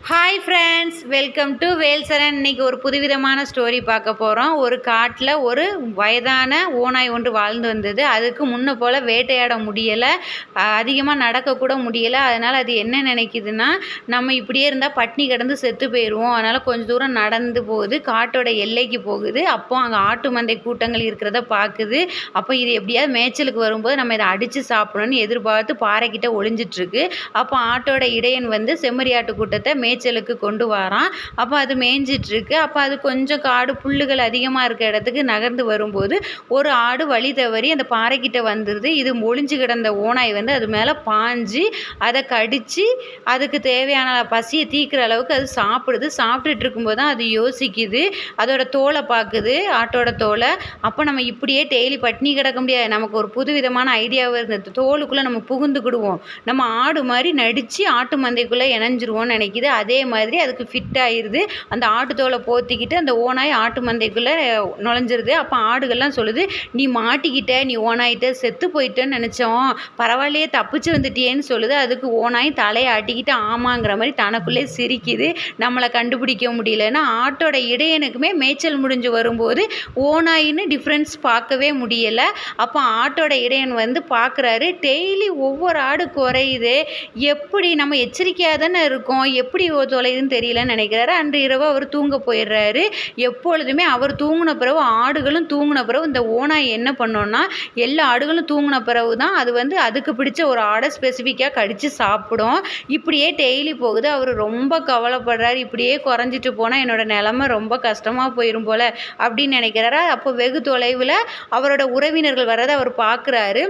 Hi friends, welcome to Velsaran. இன்றைக்கி ஒரு புதுவிதமான ஸ்டோரி பார்க்க போகிறோம். ஒரு காட்டில் ஒரு வயதான ஓநாய் ஒன்று வாழ்ந்து வந்தது. அதுக்கு முன்ன போல் வேட்டையாட முடியலை, அதிகமாக நடக்கக்கூட முடியலை. அதனால் அது என்ன நினைக்குதுன்னா, நம்ம இப்படியே இருந்தால் பட்னி கிடந்து செத்து போயிடுவோம். அதனால் கொஞ்சம் தூரம் நடந்து போகுது, காட்டோட எல்லைக்கு போகுது. அப்போ அங்கே ஆட்டு மந்தை கூட்டங்கள் இருக்கிறத பார்க்குது. அப்போ இது எப்படியாவது மேய்ச்சலுக்கு வரும்போது நம்ம இதை அடித்து சாப்பிடணும்னு எதிர்பார்த்து பாறைக்கிட்ட ஒளிஞ்சிட்ருக்கு. அப்போ ஆட்டோட இடையன் வந்து செம்மறியாட்டு கூட்டத்தை மேய்ச்சலுக்கு கொண்டு வரான். அப்போ அது மேய்ஞ்சிட்ருக்கு. அப்போ அது கொஞ்சம் காடு புல்லுகள் அதிகமாக இருக்க இடத்துக்கு நகர்ந்து வரும்போது ஒரு ஆடு வழி தவறி அந்த பாறைக்கிட்ட வந்துடுது. இது ஒளிஞ்சு கிடந்த ஓநாய் வந்து அது மேலே பாஞ்சு அதை கடித்து அதுக்கு தேவையான பசியை தீர்க்கிற அளவுக்கு அது சாப்பிடுது. சாப்பிட்டுட்டு இருக்கும்போது தான் அது யோசிக்குது, அதோட தோலை பார்க்குது, ஆட்டோட தோலை. அப்போ நம்ம இப்படியே டெய்லி பட்னி கிடக்க முடியாது, நமக்கு ஒரு புது விதமான ஐடியாவை இருந்தது. தோலுக்குள்ளே நம்ம புகுந்துக்கிடுவோம், நம்ம ஆடு மாதிரி நடித்து ஆட்டு மந்தைக்குள்ளே இணைஞ்சிருவோம்னு நினைக்கிது. அதே மாதிரி அதுக்கு ஃபிட் ஆயிடுது. அந்த ஆட்டு தோலை போத்திக்கிட்டு அந்த ஓநாய் ஆட்டு மந்தைக்குள்ளே நுழைஞ்சிருது. அப்போ ஆடுகள்லாம் சொல்லுது, நீ மாட்டிக்கிட்ட, நீ ஓனாயிட்ட, செத்து போயிட்டேன்னு நினச்சோம், பரவாயில்லையே தப்பிச்சு வந்துட்டியேன்னு சொல்லுது. அதுக்கு ஓனாய் தலையை ஆட்டிக்கிட்டு ஆமாங்கிற மாதிரி தனக்குள்ளே சிரிக்குது. நம்மளை கண்டுபிடிக்க முடியலன்னா ஆட்டோட இடையனுக்குமே மேய்ச்சல் முடிஞ்சு வரும்போது ஓனாயின்னு டிஃப்ரென்ஸ் பார்க்கவே முடியலை. அப்போ ஆட்டோட இடையன் வந்து பார்க்குறாரு, டெய்லி ஒவ்வொரு ஆடு குறையுது, எப்படி நம்ம எச்சரிக்கையாக தானே இருக்கோம், எப்படி தொலைதுன்னு தெரியலன்னு நினைக்கிறாரு. அன்று இரவு அவர் தூங்க போயிடுறாரு. எப்பொழுதுமே அவர் தூங்கின பிறகு ஆடுகளும் தூங்கின பிறகு இந்த ஓனாய் என்ன பண்ணோன்னா, எல்லா ஆடுகளும் தூங்கின பிறகு தான் அது வந்து அதுக்கு பிடிச்ச ஒரு ஆடை ஸ்பெசிஃபிக்காக கடித்து சாப்பிடும். இப்படியே டெய்லி போகுது. அவர் ரொம்ப கவலைப்படுறாரு, இப்படியே குறைஞ்சிட்டு போனால் என்னோட நிலமை ரொம்ப கஷ்டமாக போயிடும் போல் அப்படின்னு நினைக்கிறாரு. அப்போ வெகு தொலைவில் அவரோட உறவினர்கள் வர்றதை அவர் பார்க்குறாரு.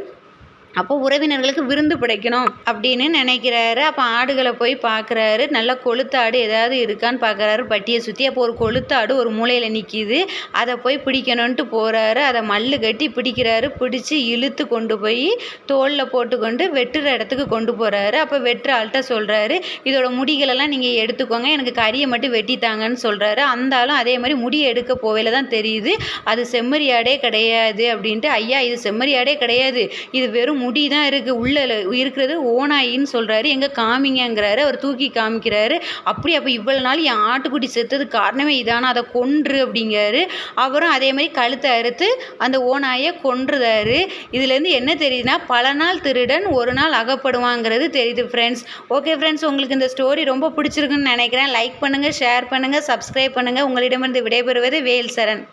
அப்போ உறவினர்களுக்கு விருந்து படைக்கணும் அப்படின்னு நினைக்கிறாரு. அப்போ ஆடுகளை போய் பார்க்குறாரு. நல்லா கொளுத்தாடு ஏதாவது இருக்கான்னு பார்க்குறாரு பட்டியை சுற்றி. அப்போ ஒரு கொளுத்தாடு ஒரு மூலையில் நிற்கிது. அதை போய் பிடிக்கணுன்ட்டு போகிறாரு. அதை மல்லு கட்டி பிடிக்கிறாரு. பிடிச்சி இழுத்து கொண்டு போய் தோளில் போட்டுக்கொண்டு வெட்டுற இடத்துக்கு கொண்டு போகிறாரு. அப்போ வெட்டுற ஆள்கிட்ட சொல்கிறாரு, இதோட முடிகளெல்லாம் நீங்கள் எடுத்துக்கோங்க, எனக்கு கறியை மட்டும் வெட்டித்தாங்கன்னு சொல்கிறாரு. அந்த ஆளும் அதே மாதிரி முடியை எடுக்க போவையில் தான் தெரியுது அது செம்மறியாடே கிடையாது அப்படின்ட்டு. ஐயா, இது செம்மறியாடே கிடையாது, இது வெறும் முடி தான் இருக்குது, உள்ளே இருக்கிறது ஓனாயின்னு சொல்கிறாரு. எங்கே காமிங்கிறாரு. அவர் தூக்கி காமிக்கிறாரு. அப்போ இவ்வளோ நாள் என் ஆட்டுக்குட்டி செத்தது காரணமே இதானா, அதை கொன்று அப்படிங்கிறாரு. அவரும் அதே மாதிரி கழுத்தை அறுத்து அந்த ஓனாயை கொன்றுதாரு. இதுலேருந்து என்ன தெரியுதுன்னா, பல நாள் திருடன் ஒரு நாள் அகப்படுவாங்கிறது தெரியுது ஃப்ரெண்ட்ஸ். ஓகே ஃப்ரெண்ட்ஸ், உங்களுக்கு இந்த ஸ்டோரி ரொம்ப பிடிச்சிருக்குன்னு நினைக்கிறேன். லைக் பண்ணுங்கள், ஷேர் பண்ணுங்கள், சப்ஸ்கிரைப் பண்ணுங்கள். உங்களிடமிருந்து விடைபெறுவது வேல்சரன்.